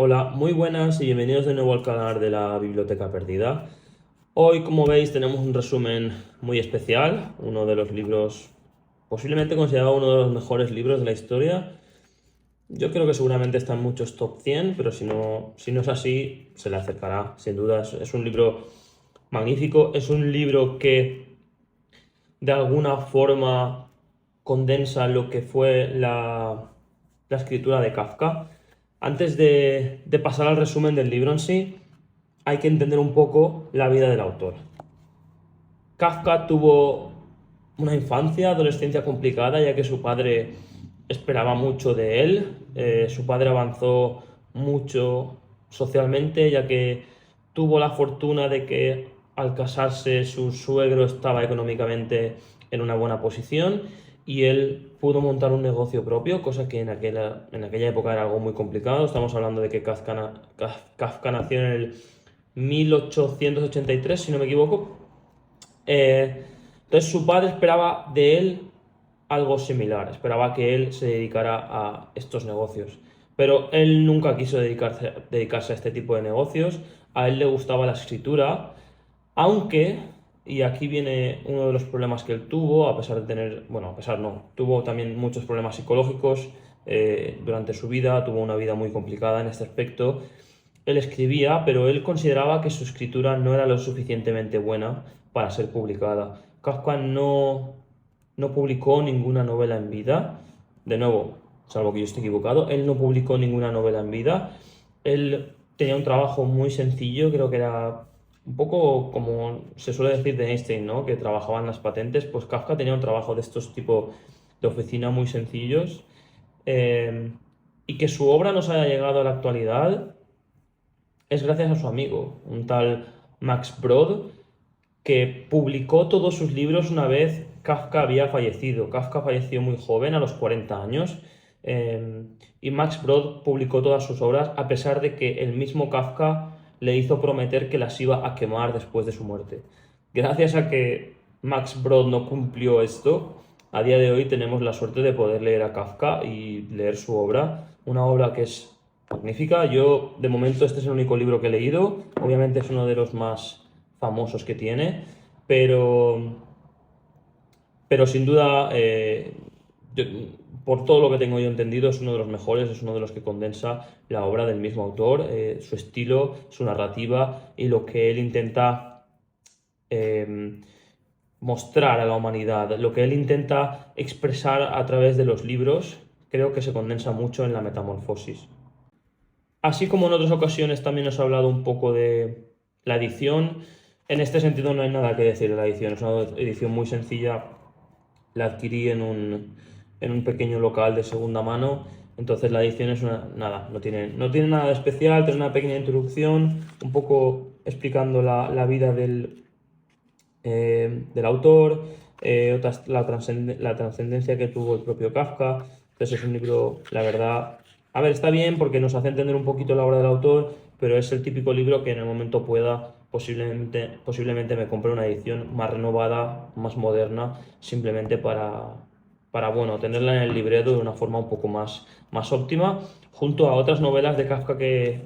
Hola, muy buenas y bienvenidos de nuevo al canal de la Biblioteca Perdida. Hoy, como veis, tenemos un resumen muy especial, uno de los libros, posiblemente considerado uno de los mejores libros de la historia. Yo creo que seguramente está en muchos top 100, pero si no es así, se le acercará, sin duda. Es un libro magnífico, es un libro que de alguna forma condensa lo que fue la escritura de Kafka. Antes de pasar al resumen del libro en sí, hay que entender un poco la vida del autor. Kafka tuvo una infancia, adolescencia complicada, ya que su padre esperaba mucho de él. Su padre avanzó mucho socialmente, ya que tuvo la fortuna de que al casarse su suegro estaba económicamente en una buena posición y él pudo montar un negocio propio, cosa que en aquella época era algo muy complicado. Estamos hablando de que Kafka nació en el 1883, si no me equivoco. Entonces su padre esperaba de él algo similar, esperaba que él se dedicara a estos negocios, pero él nunca quiso dedicarse a este tipo de negocios. A él le gustaba la escritura, aunque, y aquí viene uno de los problemas que él tuvo, a pesar de tener, bueno, a pesar no, tuvo también muchos problemas psicológicos durante su vida, tuvo una vida muy complicada en este aspecto. Él escribía, pero él consideraba que su escritura no era lo suficientemente buena para ser publicada. Kafka no publicó ninguna novela en vida. De nuevo, salvo que yo esté equivocado, él no publicó ninguna novela en vida. Él tenía un trabajo muy sencillo, creo que era un poco como se suele decir de Einstein, ¿no? Que trabajaba en las patentes. Pues Kafka tenía un trabajo de estos tipo de oficina muy sencillos. Eh, y que su obra nos haya llegado a la actualidad es gracias a su amigo, un tal Max Brod, que publicó todos sus libros una vez Kafka había fallecido. Kafka falleció muy joven, a los 40 años, y Max Brod publicó todas sus obras a pesar de que el mismo Kafka le hizo prometer que las iba a quemar después de su muerte. Gracias a que Max Brod no cumplió esto, a día de hoy tenemos la suerte de poder leer a Kafka y leer su obra, una obra que es magnífica. Yo, de momento, este es el único libro que he leído. Obviamente es uno de los más famosos que tiene, pero, pero sin duda, yo- por todo lo que tengo yo entendido, es uno de los mejores, es uno de los que condensa la obra del mismo autor, su estilo, su narrativa y lo que él intenta eh, mostrar a la humanidad, lo que él intenta expresar a través de los libros, creo que se condensa mucho en la Metamorfosis. Así como en otras ocasiones también os he hablado un poco de la edición, en este sentido no hay nada que decir de la edición, es una edición muy sencilla, la adquirí en un pequeño local de segunda mano, entonces la edición es nada, no tiene nada de especial, tiene una pequeña introducción, un poco explicando la vida del autor, la trascendencia que tuvo el propio Kafka. Entonces es un libro, la verdad, a ver, está bien porque nos hace entender un poquito la obra del autor, pero es el típico libro que en el momento pueda, posiblemente me compre una edición más renovada, más moderna, simplemente para bueno, tenerla en el libreto de una forma un poco más óptima, junto a otras novelas de Kafka que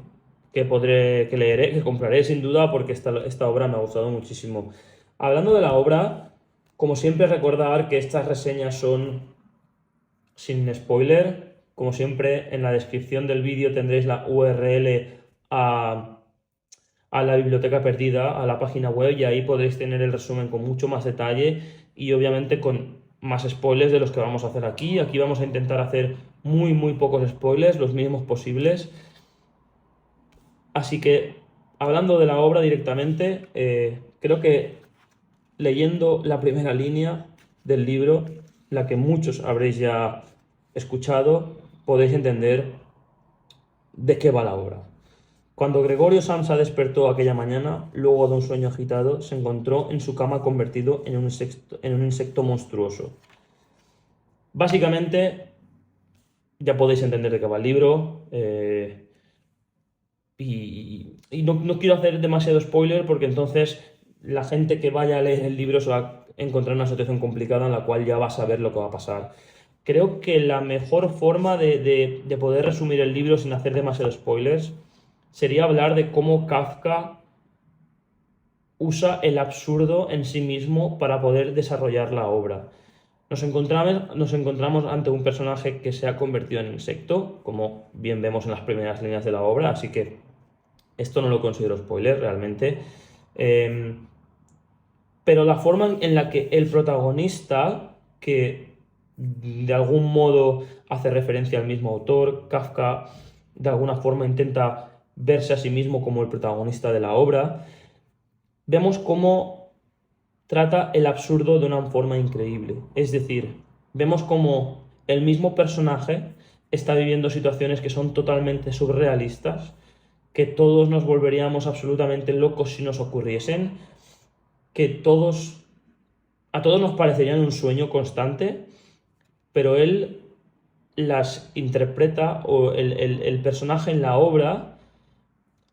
leeré, que compraré sin duda, porque esta obra me ha gustado muchísimo. Hablando de la obra, como siempre recordar que estas reseñas son sin spoiler. Como siempre, en la descripción del vídeo tendréis la URL a la biblioteca perdida, a la página web, y ahí podréis tener el resumen con mucho más detalle y obviamente con más spoilers de los que vamos a hacer aquí. Aquí vamos a intentar hacer muy pocos spoilers, los mínimos posibles. Así que, hablando de la obra directamente, creo que leyendo la primera línea del libro, la que muchos habréis ya escuchado, podéis entender de qué va la obra. Cuando Gregorio Samsa despertó aquella mañana, luego de un sueño agitado, se encontró en su cama convertido en un insecto monstruoso. Básicamente, ya podéis entender de qué va el libro. Y no quiero hacer demasiado spoiler porque entonces la gente que vaya a leer el libro se va a encontrar en una situación complicada en la cual ya va a saber lo que va a pasar. Creo que la mejor forma de poder resumir el libro sin hacer demasiados spoilers sería hablar de cómo Kafka usa el absurdo en sí mismo para poder desarrollar la obra. Nos encontramos ante un personaje que se ha convertido en insecto, como bien vemos en las primeras líneas de la obra, así que esto no lo considero spoiler realmente. Pero la forma en la que el protagonista, que de algún modo hace referencia al mismo autor, Kafka, de alguna forma intenta verse a sí mismo como el protagonista de la obra, vemos cómo trata el absurdo de una forma increíble. Es decir, vemos cómo el mismo personaje está viviendo situaciones que son totalmente surrealistas, que todos nos volveríamos absolutamente locos si nos ocurriesen, que a todos nos parecerían un sueño constante, pero él las interpreta, o el personaje en la obra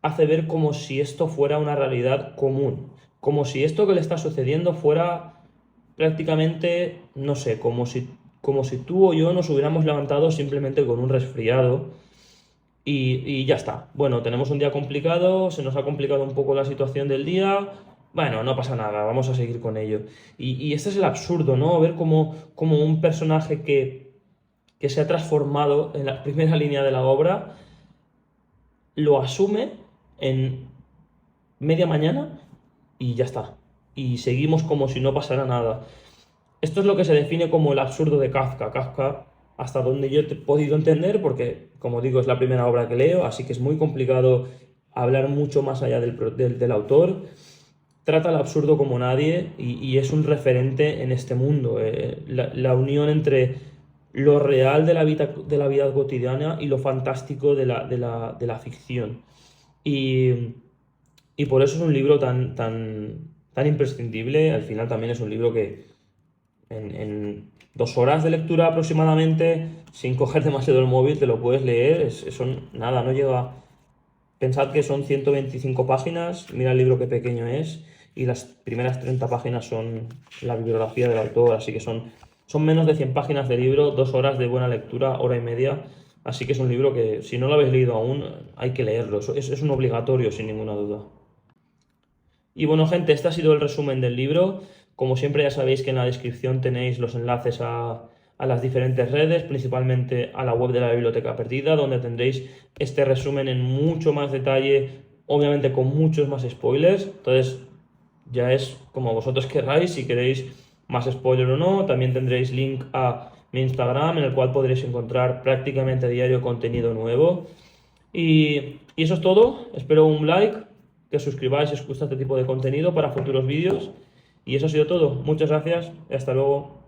hace ver como si esto fuera una realidad común, como si esto que le está sucediendo fuera prácticamente, no sé, como si tú o yo nos hubiéramos levantado simplemente con un resfriado y ya está. Bueno, tenemos un día complicado, se nos ha complicado un poco la situación del día. Bueno, no pasa nada, vamos a seguir con ello. Y este es el absurdo, ¿no? Ver como un personaje que se ha transformado en la primera línea de la obra lo asume en media mañana y ya está. Y seguimos como si no pasara nada. Esto es lo que se define como el absurdo de Kafka. Kafka, hasta donde yo he podido entender, porque, como digo, es la primera obra que leo, así que es muy complicado hablar mucho más allá del autor. Trata el absurdo como nadie y es un referente en este mundo. La unión entre lo real de la vida cotidiana y lo fantástico de la ficción. Y, y por eso es un libro tan imprescindible. Al final también es un libro que en 2 horas de lectura aproximadamente, sin coger demasiado el móvil, te lo puedes leer. Nada, no llega. Pensad que son 125 páginas, mira el libro qué pequeño es, y las primeras 30 páginas son la bibliografía del autor, así que son menos de 100 páginas de libro, 2 horas de buena lectura, hora y media, así que es un libro que si no lo habéis leído aún, hay que leerlo, es un obligatorio sin ninguna duda. Y bueno, gente, este ha sido el resumen del libro. Como siempre, ya sabéis que en la descripción tenéis los enlaces a las diferentes redes, principalmente a la web de la Biblioteca Perdida, donde tendréis este resumen en mucho más detalle, obviamente con muchos más spoilers. Entonces, ya es como vosotros queráis, si queréis más spoiler o no. También tendréis link a mi Instagram, en el cual podréis encontrar prácticamente a diario contenido nuevo. Y eso es todo. Espero un like, que os suscribáis si os gusta este tipo de contenido para futuros vídeos. Y eso ha sido todo. Muchas gracias y hasta luego.